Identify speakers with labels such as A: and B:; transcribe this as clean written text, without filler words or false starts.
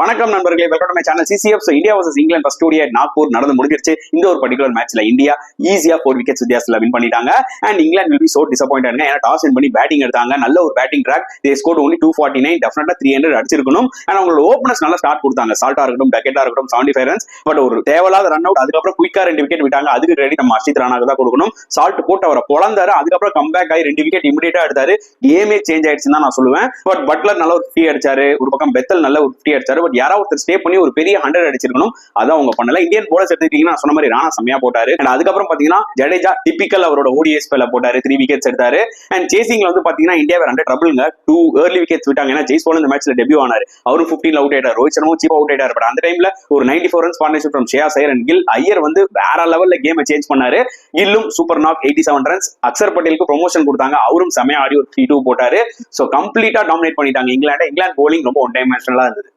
A: வணக்கம் நண்பர்களே, welcome to my channel CCF. India versus England first ODI Nagpur நடந்து முடிஞ்சிருச்சு. இந்த ஒரு பர்டிகுலர் மேட்ச்ல இந்தியா ஈஸியா 4 விக்கெட்ஸ் வித்தியாசத்துல வின் பண்ணிட்டாங்க. And England will be so disappointed. ஏன்னா டாஸ் வின் பண்ணி பேட்டிங் எடுத்தாங்க. நல்ல ஒரு batting track. they scored only 249. டெஃபினட்டா 300 அடிச்சிருக்கணும். அண்ட் அவங்களோட ஓபனர்ஸ் நல்லா ஸ்டார்ட் கொடுத்தாங்க. சால்ட்டா இருக்கட்டும், டக்கெட்டா இருக்கட்டும், 75 ரன்ஸ். பட் ஒரு தேவையில்லாத ரன் அவுட். அதுக்கப்புறம் குயிக்கா 2 விக்கெட் விட்டாங்க. அதுக்கு ரெடி நம்ம அர்ஷித் ராணாக்கு தான் கொடுக்கணும். சால்ட் போட்டு அவரை பொழந்தாரு. அதுக்கப்புறம் கம்பேக் ஆகி 2 விக்கெட் இமிடியேட்டா எடுத்தாரு. கேமே சேஞ்ச் ஆயிடுச்சுன்னு தான் நான் சொல்லுவேன். பட் பட்லர் நல்ல ஒரு 50 அடிச்சாரு. ஒரு பக்கம் பெத்தல் நல்ல ஒரு 50 அடிச்சாரு. பட் யாராவது ஒருத்தர் ஸ்டே பண்ணி ஒரு பெரிய 100 அடிச்சிருக்கணும். அதான் அவங்க பண்ணல. இந்தியன் போலர்ஸ் எடுத்துக்கிட்டீங்கன்னா சொன்ன மாதிரி ராணா செம்மையா போட்டாரு. அண்ட் அதுக்கப்புறம் பாத்தீங்கன்னா ஜடேஜா டிபிக்கல் அவரோட ODI ஸ்பெல்ல போட்டாரு. 3 விக்கெட்ஸ் எடுத்தாரு. அண்ட் சேசிங்ல வந்து பாத்தீங்கன்னா இந்தியா வேற ட்ரபிள்ங்க. 2 ஏர்லி விக்கெட்ஸ் விட்டாங்க. ஏன்னா ஜெய்ஸ்வால் இந்த மேட்ச்ல டெபியூ ஆனாரு. அவரும் 15 அவுட் ஆயிட்டாரு. ரோஹித் சர்மாவும் சீப்பா அவுட் ஆயிட்டாரு. பட் அந்த டைம்ல ஒரு 94 ரன்ஸ் பார்ட்னர்ஷிப் ஃப்ரம் ஷேயாஸ் ஐயர் அண்ட் கில். ஐயர் வந்து வேற லெவல்ல கேமை சேஞ்ச் பண்ணாரு. கில்லும் சூப்பர் நாக் 87 ரன்ஸ். அக்சர் பட்டேலுக்கு ப்ரொமோஷன் கொடுத்தாங்க. அவரும் செமையா ஆடி ஒரு 3-2 போட்டாரு. சோ கம்ப்ளீட்டா டாமினேட் பண்ணிட்டாங்க இங்கிலாந்து போலிங் ரொம்ப ஒன் டைமென்ஷனலா இருந்தது.